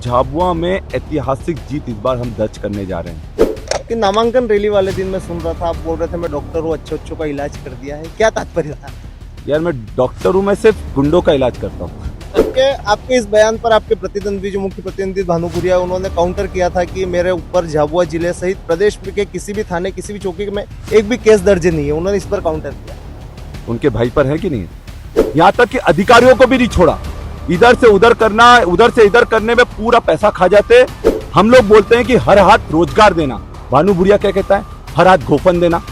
झाबुआ में ऐतिहासिक जीत इस बार हम दर्ज करने जा रहे हैं। आपकी नामांकन रैली वाले दिन मैं सुन रहा था, आप बोल रहे थे मैं डॉक्टर हूँ, अच्छों का इलाज कर दिया है, क्या तात्पर्य था? यार मैं डॉक्टर हूँ, मैं सिर्फ गुंडों का इलाज करता हूँ। आपके इस बयान पर आपके प्रतिद्वंदी जो मुख्य प्रतिद्वंदी भानुपुरिया, उन्होंने काउंटर किया था कि मेरे ऊपर झाबुआ जिले सहित प्रदेश के किसी भी थाने किसी भी चौकी में एक भी केस दर्ज नहीं है। उन्होंने इस पर काउंटर किया। उनके भाई पर है कि नहीं है? यहाँ तक कि अधिकारियों को भी नहीं छोड़ा। इधर से उधर करना, उधर से इधर करने में पूरा पैसा खा जाते। हम लोग बोलते हैं कि हर हाथ रोजगार देना, भानुपुरिया क्या कहता है? हर हाथ गोफन देना,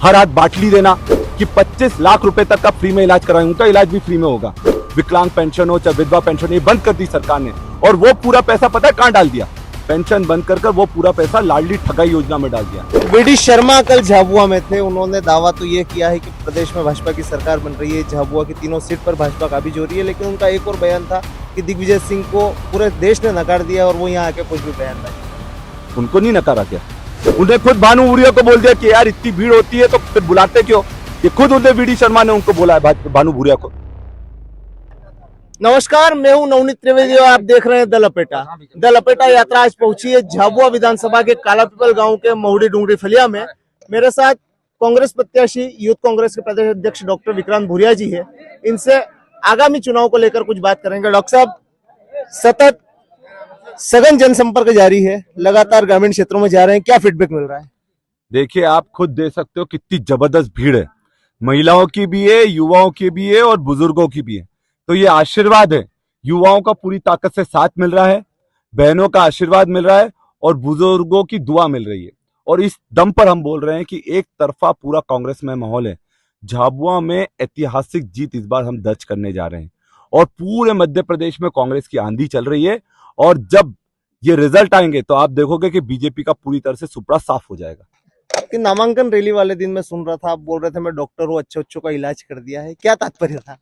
हर हाथ बाटली देना, कि 25 लाख रुपए तक का फ्री में इलाज कराएं। उनका इलाज भी फ्री में होगा। विकलांग पेंशन हो चाहे विधवा पेंशन, ये बंद कर दी सरकार ने। और वो पूरा पैसा पता है कहाँ डाल दिया? पेंशन बंद कर वो पूरा पैसा लाडली ठगाई योजना में डाल दिया। वीडी शर्मा कल झाबुआ में थे। उन्होंने दावा तो ये किया है कि प्रदेश में भाजपा की सरकार बन रही है, झाबुआ की तीनों सीट पर भाजपा काबिज हो रही है। लेकिन उनका एक और बयान था कि दिग्विजय सिंह को पूरे देश ने नकार दिया और वो यहाँ आके कुछ भी बयान नहीं। उनको नहीं नकारा क्या? उन्हें खुद भानुपुरिया को बोल दिया कि यार इतनी भीड़ होती है तो फिर बुलाते क्यों? ये खुद उन्हें वीडी शर्मा ने उनको बोला है, भानुपुरिया को। नमस्कार, मैं हूं नवनीत त्रिवेदी और आप देख रहे हैं द लपेटा। द लपेटा यात्रा आज पहुंची है झाबुआ विधानसभा के कालापीपल गांव के महुड़ी डूंगरी फलिया में। मेरे साथ कांग्रेस प्रत्याशी, यूथ कांग्रेस के प्रदेश अध्यक्ष डॉक्टर विक्रांत भूरिया जी है। इनसे आगामी चुनाव को लेकर कुछ बात करेंगे। डॉक्टर साहब, सतत सघन जनसंपर्क जारी है, लगातार ग्रामीण क्षेत्रों में जा रहे हैं, क्या फीडबैक मिल रहा है? देखिए, आप खुद देख सकते हो कितनी जबरदस्त भीड़ है। महिलाओं की भी है, युवाओं की भी है और बुजुर्गों की भी है। तो ये आशीर्वाद है, युवाओं का पूरी ताकत से साथ मिल रहा है, बहनों का आशीर्वाद मिल रहा है और बुजुर्गों की दुआ मिल रही है। और इस दम पर हम बोल रहे हैं कि एक तरफा पूरा कांग्रेस में माहौल है। झाबुआ में ऐतिहासिक जीत इस बार हम दर्ज करने जा रहे हैं और पूरे मध्य प्रदेश में कांग्रेस की आंधी चल रही है। और जब ये रिजल्ट आएंगे तो आप देखोगे कि बीजेपी का पूरी तरह से सुपड़ा साफ हो जाएगा। आपकी नामांकन रैली वाले दिन मैं सुन रहा था, आप बोल रहे थे मैं डॉक्टर हूँ, अच्छों का इलाज कर दिया है, क्या तात्पर्य था?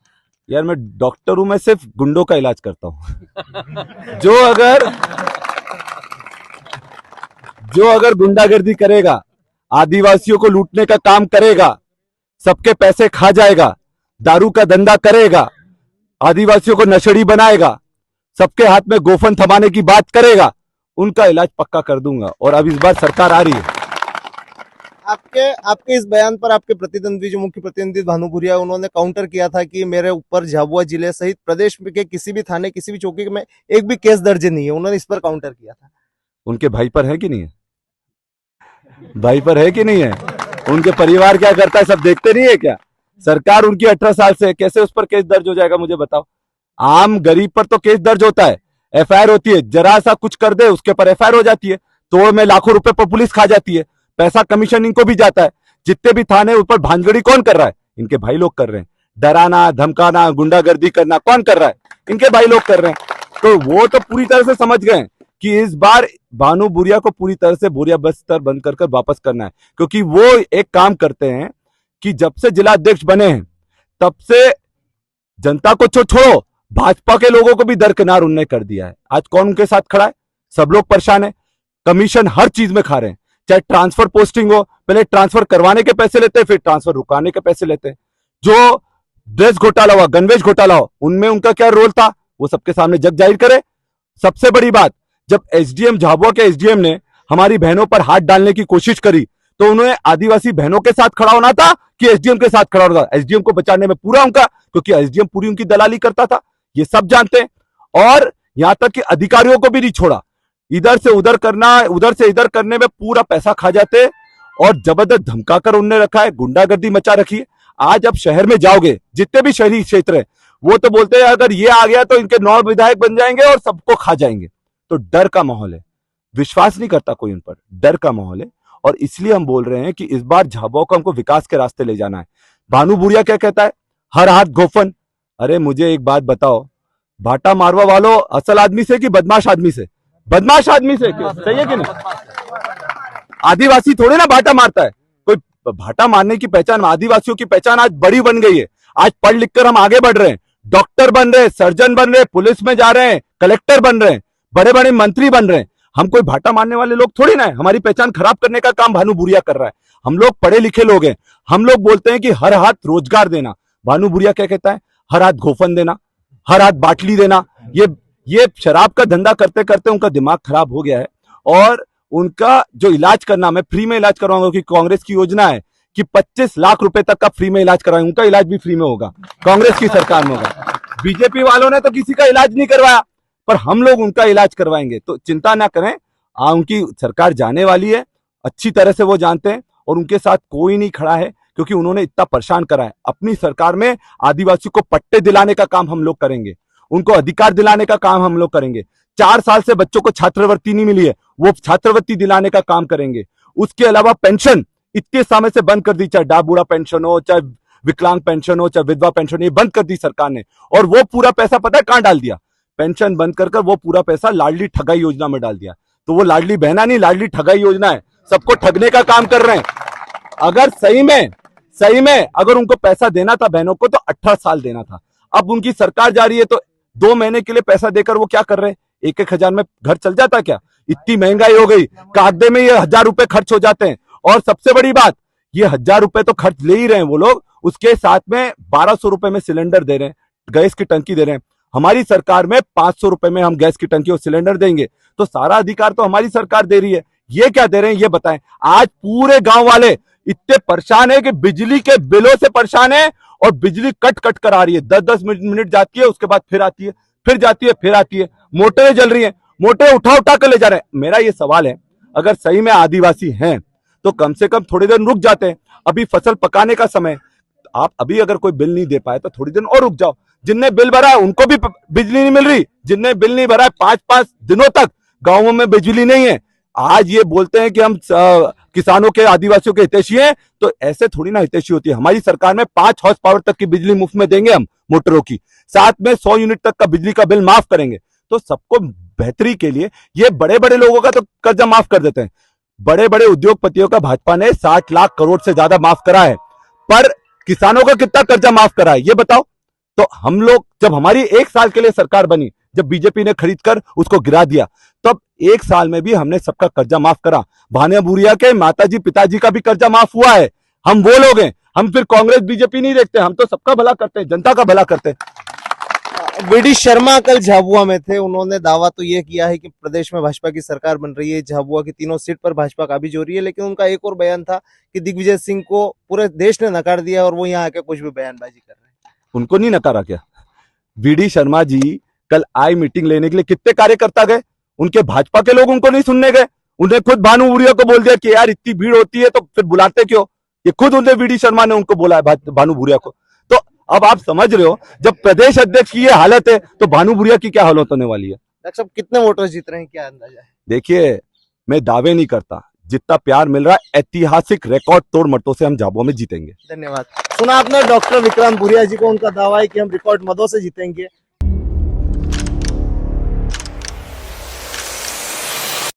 यार मैं डॉक्टर हूं, मैं सिर्फ गुंडों का इलाज करता हूं। जो अगर गुंडागर्दी करेगा, आदिवासियों को लूटने का काम करेगा, सबके पैसे खा जाएगा, दारू का धंधा करेगा, आदिवासियों को नशेड़ी बनाएगा, सबके हाथ में गोफन थमाने की बात करेगा, उनका इलाज पक्का कर दूंगा। और अब इस बार सरकार आ रही है। आपके इस बयान पर आपके प्रतिद्वंदी जो मुख्य प्रतिद्वंदी भानुपुरिया, उन्होंने काउंटर किया था कि मेरे ऊपर झाबुआ जिले सहित प्रदेश के किसी भी थाने किसी भी चौकी में एक भी केस दर्ज नहीं है। उन्होंने इस पर काउंटर किया था। उनके भाई पर है कि नहीं है? भाई पर है कि नहीं है? उनके परिवार क्या करता है सब देखते नहीं है क्या? सरकार उनकी 18 साल से, कैसे उस पर केस दर्ज हो जाएगा मुझे बताओ? आम गरीब पर तो केस दर्ज होता है, एफआईआर होती है, जरा सा कुछ कर दे उसके पर एफआईआर हो जाती है, तोड़ में लाखों रुपए पर पुलिस खा जाती है, पैसा कमीशन इनको भी जाता है। जितने भी थाने ऊपर भांजगड़ी कौन कर रहा है? इनके भाई लोग कर रहे हैं। डराना, धमकाना, गुंडागर्दी करना कौन कर रहा है? इनके भाई लोग कर रहे हैं। तो वो तो पूरी तरह से समझ गए कि इस बार भानुपुरिया को पूरी तरह से बोरिया बस्तर बंद कर वापस करना है। क्योंकि वो एक काम करते हैं कि जब से जिला अध्यक्ष बने हैं तब से जनता को छोड़ो, भाजपा के लोगों को भी दरकिनार उन्होंने कर दिया है। आज कौन उनके साथ खड़ा है? सब लोग परेशान है, कमीशन हर चीज में खा रहे हैं। चाहे ट्रांसफर पोस्टिंग हो, पहले ट्रांसफर करवाने के पैसे लेते हैं, फिर ट्रांसफर रुकाने के पैसे लेते हैं। जो ड्रेस घोटाला हुआ, गणवेश घोटाला हो, उनमें उनका क्या रोल था वो सबके सामने जग जाहिर करे। सबसे बड़ी बात, जब एसडीएम, झाबुआ के एसडीएम ने हमारी बहनों पर हाथ डालने की कोशिश करी तो उन्हें आदिवासी बहनों के साथ खड़ा होना था कि एसडीएम के साथ खड़ा होना था? एसडीएम को बचाने में पूरा उनका, क्योंकि एसडीएम पूरी उनकी दलाली करता था, ये सब जानते हैं। और यहां तक कि अधिकारियों को भी नहीं छोड़ा। इधर से उधर करना, उधर से इधर करने में पूरा पैसा खा जाते और जबरदस्त धमकाकर उन्होंने रखा है, गुंडागर्दी मचा रखी है। आज अब शहर में जाओगे, जितने भी शहरी क्षेत्र है, वो तो बोलते हैं अगर ये आ गया तो इनके 9 विधायक बन जाएंगे और सबको खा जाएंगे। तो डर का माहौल है, विश्वास नहीं करता कोई उन पर, डर का माहौल है। और इसलिए हम बोल रहे हैं कि इस बार झाबुआ को हमको विकास के रास्ते ले जाना है। भानुपुरिया क्या कहता है? हर हाथ गोफन। अरे मुझे एक बात बताओ, भाटा मारवा वालों असल आदमी से कि बदमाश आदमी से? बदमाश आदमी से। सही है कि नहीं? आदिवासी थोड़े ना भाटा मारता है। कोई भाटा मारने की पहचान, आदिवासियों की पहचान आज बड़ी बन गई है। आज पढ़ लिख कर हम आगे बढ़ रहे हैं, डॉक्टर बन रहे हैं, सर्जन बन रहे हैं, पुलिस में जा रहे हैं, कलेक्टर बन रहे हैं, बड़े बड़े मंत्री बन रहे हैं। हम कोई भाटा मारने वाले लोग थोड़ी ना है। हमारी पहचान खराब करने का काम भानुपुरिया कर रहा है। हम लोग पढ़े लिखे लोग हैं। हम लोग बोलते हैं कि हर हाथ रोजगार देना। भानुपुरिया क्या कहता है? हर हाथ गोफन देना, हर हाथ बाटली देना। ये शराब का धंधा करते करते उनका दिमाग खराब हो गया है और उनका जो इलाज करना, मैं फ्री में इलाज करवाऊंगा कि कांग्रेस की योजना है कि 25 लाख रुपए तक का फ्री में इलाज करवाएंगे, उनका इलाज भी फ्री में होगा, कांग्रेस की सरकार में होगा। बीजेपी वालों ने तो किसी का इलाज नहीं करवाया, पर हम लोग उनका इलाज करवाएंगे, तो चिंता ना करें। उनकी सरकार जाने वाली है, अच्छी तरह से वो जानते हैं और उनके साथ कोई नहीं खड़ा है क्योंकि उन्होंने इतना परेशान करा है। अपनी सरकार में आदिवासी को पट्टे दिलाने का काम हम लोग करेंगे, उनको अधिकार दिलाने का काम हम लोग करेंगे। 4 साल से बच्चों को छात्रवृत्ति नहीं मिली है, वो छात्रवृत्ति दिलाने का काम करेंगे। उसके अलावा पेंशन इतने समय से बंद कर दी, चाहे डाक बूढ़ा पेंशन हो, चाहे विकलांग पेंशन हो, चाहे विधवा पेंशन हो, ये बंद कर दी सरकार ने। और वो पूरा पैसा पता है कहां डाल दिया? पेंशन बंद कर वो पूरा पैसा लाडली ठगाई योजना में डाल दिया। तो वो लाडली बहना नहीं, लाडली ठगाई योजना है, सबको ठगने का काम कर रहे हैं। अगर सही में अगर उनको पैसा देना था बहनों को तो 18 साल देना था। अब उनकी सरकार जा रही है तो 2 महीने के लिए पैसा देकर वो क्या कर रहे हैं? 1-1 हजार में घर चल जाता क्या? इतनी महंगाई हो गई, कागदे में ये 1000 रुपए खर्च हो जाते हैं। और सबसे बड़ी बात, ये 1000 रुपए तो खर्च ले ही रहे हैं वो लोग, उसके साथ में 1200 रुपए में सिलेंडर दे रहे हैं, गैस की टंकी दे रहे हैं। हमारी सरकार में 500 रुपए में हम गैस की टंकी और सिलेंडर देंगे, तो सारा अधिकार तो हमारी सरकार दे रही है। ये क्या दे रहे हैं ये बताएं। आज पूरे गांव वाले इतने परेशान है कि बिजली के बिलों से परेशान है और बिजली कट कट कर आ रही है, 10-10 मिनट जाती है, उसके बाद फिर आती है, फिर जाती है, फिर आती है। मोटरें जल रही हैं, मोटरें उठा उठा कर ले जा रहे हैं। मेरा ये सवाल है, अगर सही में आदिवासी हैं तो कम से कम थोड़ी देर रुक जाते हैं। अभी फसल पकाने का समय, आप अभी अगर कोई बिल नहीं दे पाए तो थोड़ी देर और रुक जाओ। जिनने बिल भरा है उनको भी बिजली नहीं मिल रही, जिनने बिल नहीं भरा है 5-5 दिनों तक गांवों में बिजली नहीं है। आज ये बोलते हैं कि हम किसानों के, आदिवासियों के हितैषी हैं, तो ऐसे थोड़ी ना हितैषी होती है। हमारी सरकार में 5 हॉर्स पावर तक की बिजली मुफ्त में देंगे हम मोटरों की, साथ में 100 यूनिट तक का बिजली का बिल माफ करेंगे। तो सबको बेहतरी के लिए ये बड़े बड़े लोगों का तो कर्जा माफ कर देते हैं। बड़े बड़े उद्योगपतियों का भाजपा ने 60 लाख करोड़ से ज्यादा माफ करा है, पर किसानों का कितना कर्जा माफ करा है ये बताओ। तो हम लोग, जब हमारी 1 साल के लिए सरकार बनी, जब बीजेपी ने खरीद कर उसको गिरा दिया, तब 1 साल में भी हमने सबका कर्जा माफ करा। भानिया बुरिया के माताजी पिताजी का भी कर्जा माफ हुआ है। हम वो लोग हैं, हम फिर कांग्रेस बीजेपी नहीं देखते, हम तो सबका भला करते हैं, जनता का भला करते हैं। वीडी शर्मा कल झाबुआ में थे, उन्होंने दावा तो ये किया है कि प्रदेश में भाजपा की सरकार बन रही है, झाबुआ की 3 सीट पर भाजपा काबिज हो रही है। लेकिन उनका एक और बयान था कि दिग्विजय सिंह को पूरे देश ने नकार दिया और वो यहाँ आके कुछ भी बयानबाजी कर रहे हैं। उनको नहीं नकारा क्या? वीडी शर्मा जी कल आई मीटिंग लेने के लिए, कितने कार्यकर्ता गए? उनके भाजपा के लोग उनको नहीं सुनने गए। उन्हें खुद भानु बुरिया को बोल दिया कि यार इतनी भीड़ होती है तो फिर बुलाते क्यों? ये खुद उन्हें वीडी शर्मा ने उनको बोला है, भानु बुरिया को। तो अब आप समझ रहे हो, जब प्रदेश अध्यक्ष की ये हालत है तो भानु बुरिया की क्या हालत होने वाली है। डॉक्टर साहब, कितने वोटर जीत रहे हैं, क्या अंदाजा है? देखिए, मैं दावे नहीं करता, जितना प्यार मिल रहा है ऐतिहासिक रिकॉर्ड तोड़ मतों से हम झाबुआ में जीतेंगे। धन्यवाद। सुना आपने डॉक्टर विक्रांत भूरिया जी को, उनका दावा है कि हम रिकॉर्ड मतों से जीतेंगे।